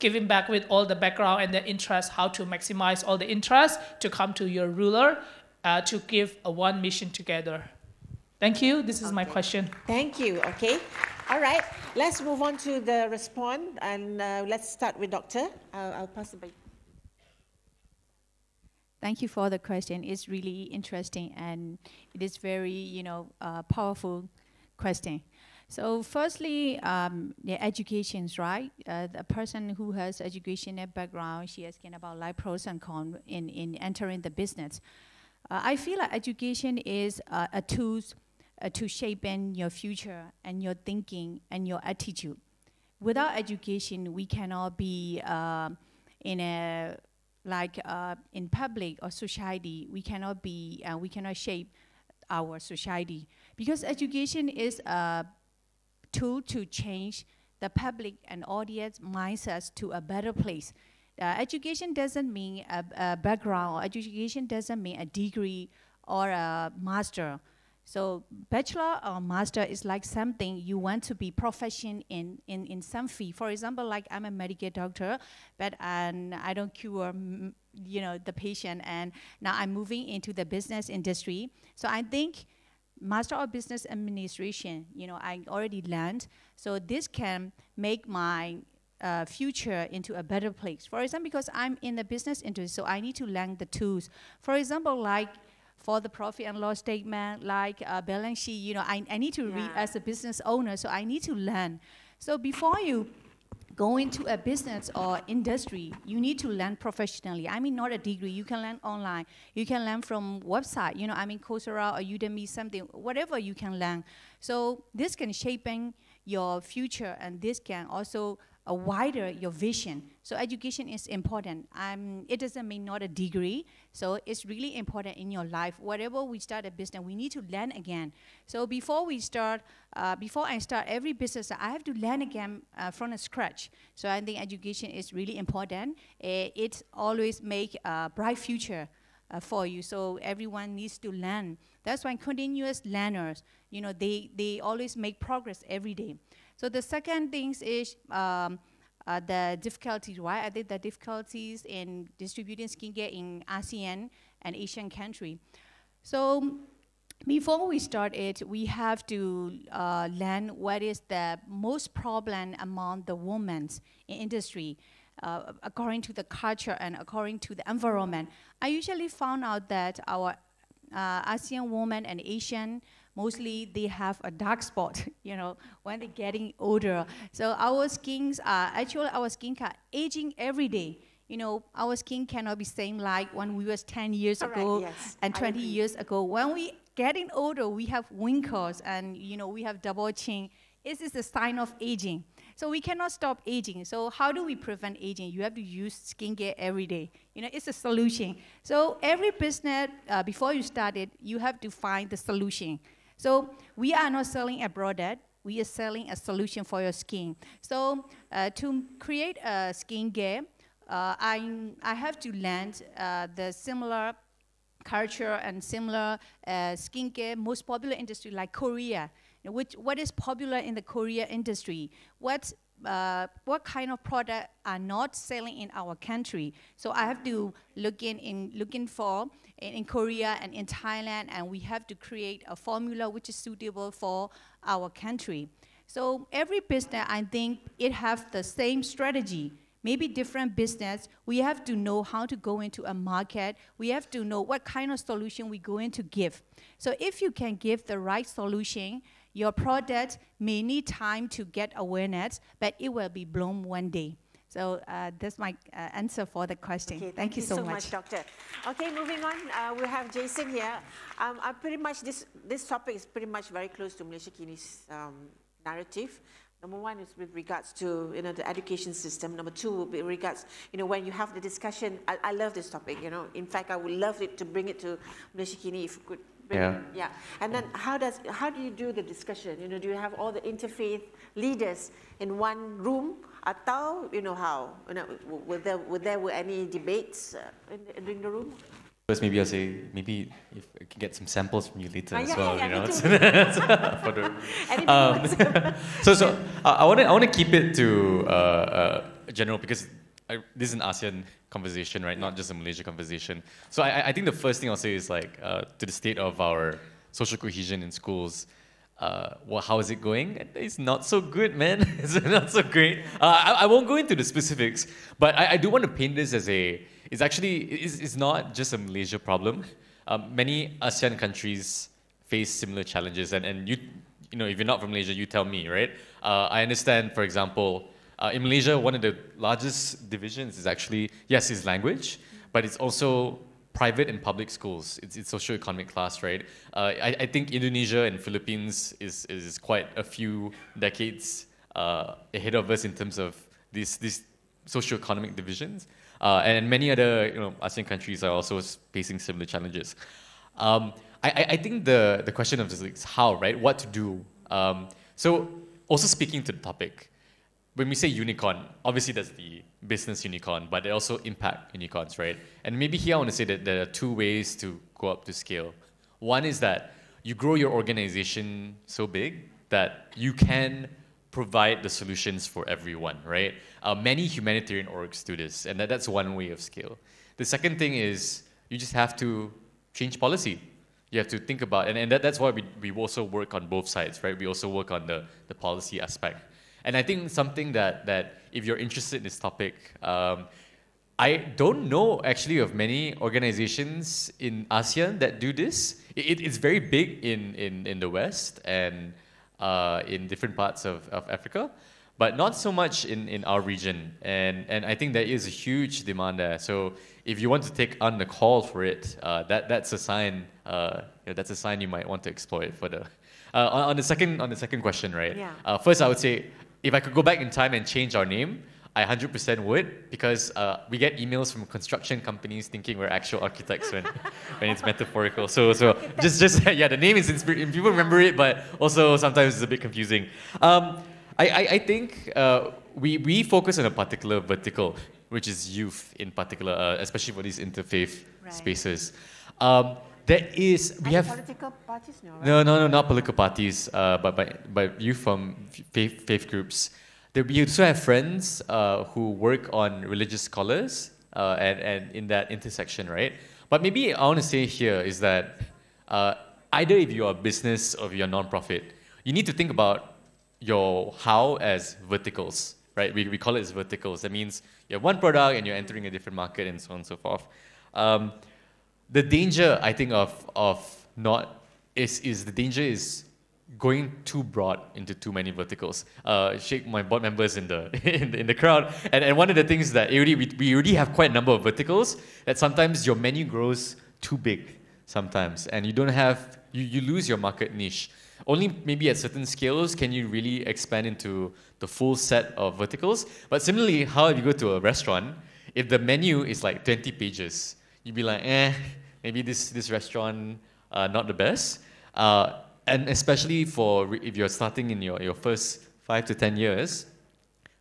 giving back with all the background and the interest, how to maximize all the interests to come to your ruler to give one mission together. Thank you. This is my question. Thank you. Okay. All right. Let's move on to the response and let's start with Doctor. I'll pass the mic. Thank you for the question. It's really interesting and it is very, powerful question. So firstly, the education's right. The person who has educational background, she asking about life pros and cons in entering the business. I feel like education is a tool to shape in your future and your thinking and your attitude. Without education, we cannot be in public or society, we cannot shape our society. Because education is a tool to change the public and audience mindsets to a better place. Education doesn't mean a background, or education doesn't mean a degree or a master. So bachelor or master is like something you want to be proficient in some field. For example, like I'm a medical doctor, but I don't cure the patient, and now I'm moving into the business industry. So I think Master of Business Administration, I already learned. So this can make my future into a better place. For example, because I'm in the business industry, so I need to learn the tools. For example, like for the profit and loss statement, like balance sheet, I need to read as a business owner, so I need to learn. So before you go into a business or industry, you need to learn professionally. I mean, not a degree. You can learn online. You can learn from website, Coursera or Udemy, something, whatever you can learn. So this can shape your future, and this can also wider your vision. So education is important. It doesn't mean not a degree. So it's really important in your life. Whatever we start a business, we need to learn again. So before I start every business, I have to learn again from scratch. So I think education is really important. It always make a bright future for you. So everyone needs to learn. That's why continuous learners, they always make progress every day. So the second thing is the difficulties, right? I think the difficulties in distributing skincare in ASEAN and Asian country. So before we start it, we have to learn what is the most problem among the women in industry, according to the culture and according to the environment. I usually found out that our ASEAN women and Asian, mostly they have a dark spot, when they're getting older. So our skins are aging every day. Our skin cannot be same like when we was 10 years ago and 20 years ago. When we getting older, we have wrinkles and we have double chin. This is a sign of aging. So we cannot stop aging. So how do we prevent aging? You have to use skincare every day. It's a solution. So every business, before you start it, you have to find the solution. So we are not selling a product. We are selling a solution for your skin. So to create a skincare, I have to learn the similar culture and similar skincare, most popular industry like Korea. What is popular in the Korea industry? What kind of product are not selling in our country? So I have to looking for in Korea and in Thailand, and we have to create a formula which is suitable for our country. So every business, I think, it has the same strategy, maybe different business, we have to know how to go into a market. We have to know what kind of solution we're going to give. So if you can give the right solution, your product may need time to get awareness, but it will be blown one day. So that's my answer for the question. Okay, thank you so much, Doctor. Okay, moving on, we have Jason here. Pretty much this topic is pretty much very close to Malaysia Kini's narrative. Number one is with regards to the education system. Number two, with regards when you have the discussion. I love this topic. In fact, I would love it to bring it to Malaysia Kini if you could. Yeah. And then how do you do the discussion? Do you have all the interfaith leaders in one room? Atau how? Were there any debates in the room? First, maybe I'll say, maybe if I can get some samples from you later as well, So I want to keep it to general, because this is an ASEAN conversation, right? Not just a Malaysia conversation. So I think the first thing I'll say is to the state of our social cohesion in schools. How is it going? It's not so good, man. It's not so great. I won't go into the specifics, but I do want to paint this as it's not just a Malaysia problem. Many ASEAN countries face similar challenges, and if you're not from Malaysia, you tell me, right? I understand, for example, in Malaysia, one of the largest divisions is actually, yes, is language, but it's also private and public schools. It's socio-economic class, right? I think Indonesia and Philippines is quite a few decades ahead of us in terms of these socio-economic divisions. And many other ASEAN countries are also facing similar challenges. I think the question of this is how, right? What to do? So also speaking to the topic, when we say unicorn, obviously that's the business unicorn, but they also impact unicorns, right? And maybe here I want to say that there are two ways to go up to scale. One is that you grow your organization so big that you can provide the solutions for everyone, right? Many humanitarian orgs do this, and that's one way of scale. The second thing is you just have to change policy. You have to think about, and that's why we also work on both sides, right? We also work on the policy aspect. And I think something that if you're interested in this topic, I don't know actually of many organizations in ASEAN that do this. It's very big in the West and in different parts of Africa, but not so much in our region. And I think there is a huge demand there. So if you want to take on the call for it, that's a sign. That's a sign you might want to explore it further. On the second question, right? Yeah. First, I would say, if I could go back in time and change our name, I 100% would, because we get emails from construction companies thinking we're actual architects when it's metaphorical. So just yeah, the name is inspiring. People remember it, but also sometimes it's a bit confusing. I think we focus on a particular vertical, which is youth in particular, especially for these interfaith spaces. We have political parties, no, right? No, not political parties, but youth from faith groups. We also have friends who work on religious scholars and in that intersection, right? But maybe I want to say here is that either if you're a business or if you're a non-profit, you need to think about your how as verticals, right? We call it as verticals. That means you have one product and you're entering a different market and so on and so forth. The danger, I think, the danger is going too broad into too many verticals. Sheikh, my board members in the crowd, and one of the things that we already have quite a number of verticals, that sometimes your menu grows too big sometimes, and you don't have, you lose your market niche. Only maybe at certain scales can you really expand into the full set of verticals. But similarly, how if you go to a restaurant, if the menu is like 20 pages, you'd be like, maybe this restaurant not the best. And especially if you're starting in your first 5 to 10 years,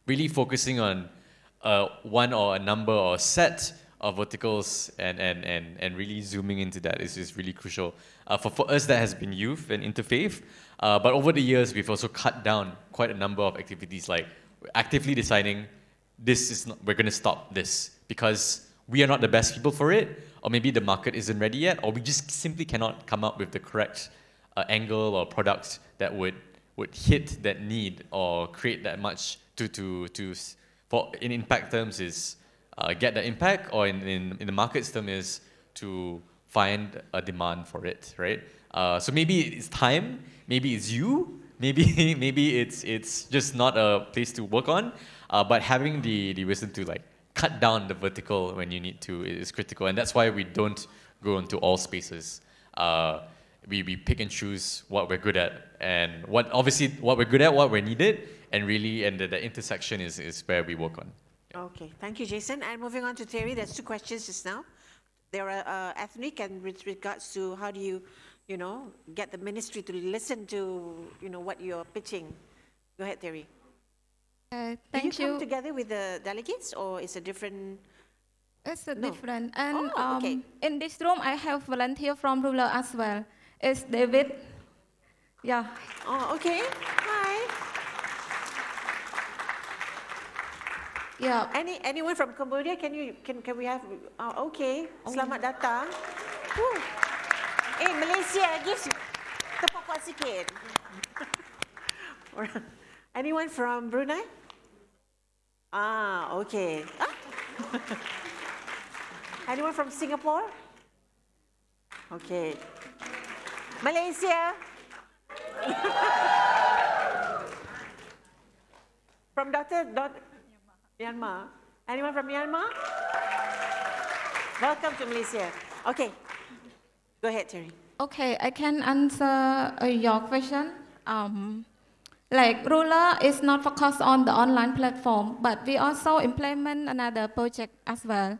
really focusing on one or a number or a set of verticals and really zooming into that is really crucial. For us, that has been youth and interfaith. But over the years, we've also cut down quite a number of activities, like actively deciding we're going to stop this because we are not the best people for it, or maybe the market isn't ready yet, or we just simply cannot come up with the correct angle or product that would hit that need or create that much in impact terms is get the impact, or in the markets term is to find a demand for it, right? So maybe it's time, maybe it's you, maybe it's just not a place to work on, but having the wisdom to like cut down the vertical when you need to is critical, and that's why we don't go into all spaces. We pick and choose what we're good at, and what we're good at, what we're needed, and the intersection is where we work on. Okay, thank you, Jason. And moving on to Terry, there's 2 questions just now. There are ethnic and with regards to how do you, get the ministry to listen to, what you're pitching. Go ahead, Terry. Thank do you. you. Come together with the delegates, or is a different? It's a No. different. And okay. in this room, I have volunteer from rural as well. It's David. Yeah. Oh, okay. Hi. Yeah. Anyone from Cambodia? Can we have? Okay. Selamat datang. Malaysia, give tepukan sikit. Anyone from Brunei? Okay. Anyone from Singapore? Okay. Malaysia? From Myanmar? Anyone from Myanmar? Welcome to Malaysia. Okay. Go ahead, Terry. Okay, I can answer your question. Like ruler is not focused on the online platform, but we also implement another project as well.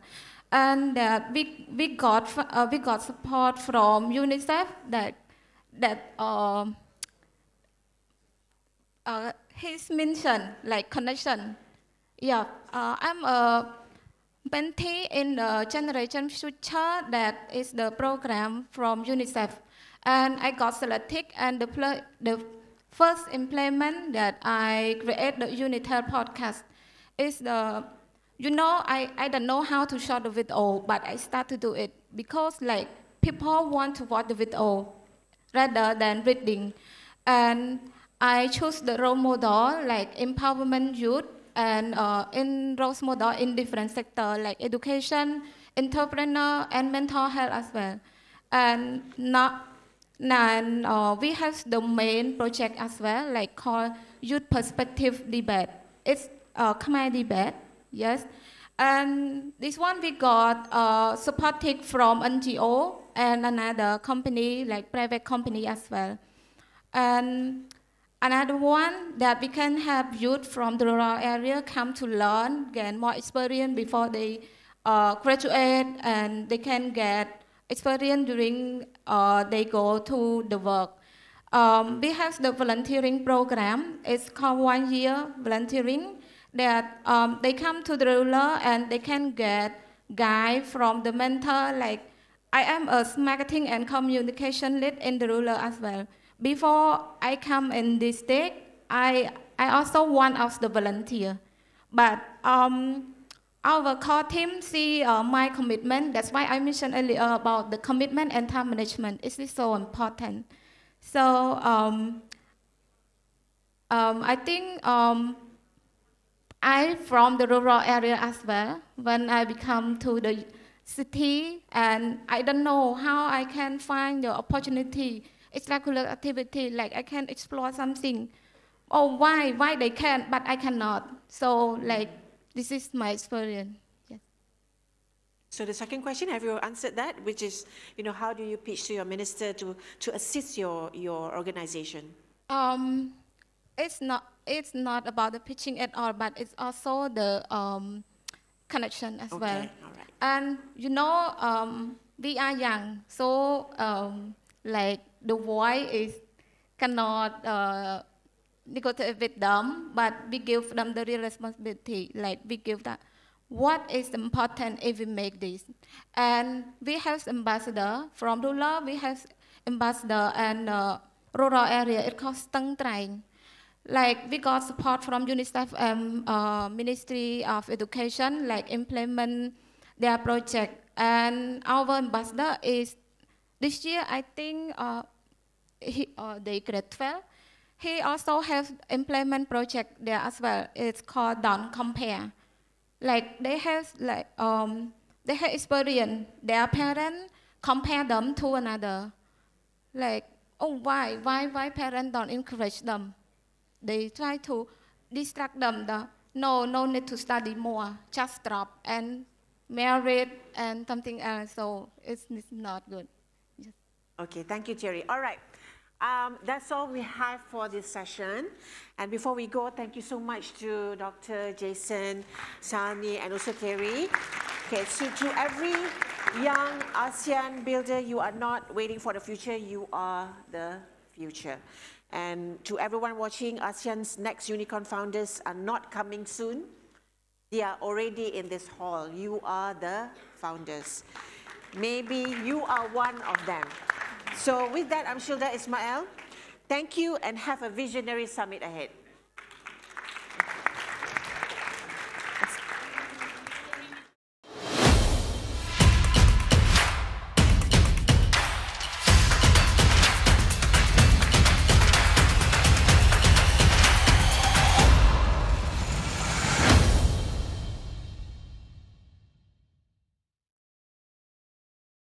And we got support from UNICEF that he's mentioned like connection. Yeah, I'm a mentee in the Generation Future, that is the program from UNICEF, and I got selected, and the first implement that I create the Unitel podcast is the, I don't know how to shot the video, but I start to do it because like people want to watch the video rather than reading, and I choose the role model like empowerment youth, and in role model in different sectors like education, entrepreneur, and mental health as well. And we have the main project as well, like called Youth Perspective Debate. It's Khmer debate, yes. And this one we got supported from NGO and another company, like private company as well. And another one that we can have youth from the rural area come to learn, gain more experience before they graduate, and they can get experience during they go to the work. We have the volunteering program. It's called 1 year volunteering, that they come to the rural and they can get guide from the mentor. Like I am a marketing and communication lead in the rural as well. Before I come in this stage, I also one of the volunteer, but our core team see my commitment. That's why I mentioned earlier about the commitment and time management. It is so important. So I think I from the rural area as well. When I become to the city, and I don't know how I can find the opportunity, extracurricular activity, like I can explore something. Oh, why they can, but I cannot. So like, this is my experience. Yes. So the second question, have you answered that? Which is, how do you pitch to your minister to assist your organization? It's not about the pitching at all, but it's also the connection as well. All right. And we are young, so like the voice cannot negotiate with them, but we give them the real responsibility. Like we give that what is important if we make this. And we have ambassador from rural, we have ambassador and rural area. It calls Tang Train. Like we got support from UNICEF and Ministry of Education, like implement their project. And our ambassador is this year, I think, they grade 12. He also has implement project there as well. It's called Don't Compare. Like they have experience. Their parents compare them to another. Like, oh, why parents don't encourage them? They try to distract them. No need to study more. Just drop and married and something else. So it's not good. Okay, thank you, Thierry. All right. That's all we have for this session. And before we go, thank you so much to Dr. Jason, Sani, and also Thierry. Okay, so to every young ASEAN builder, you are not waiting for the future, you are the future. And to everyone watching, ASEAN's next unicorn founders are not coming soon. They are already in this hall. You are the founders. Maybe you are one of them. So with that, I'm Shilda Ismail. Thank you and have a visionary summit ahead.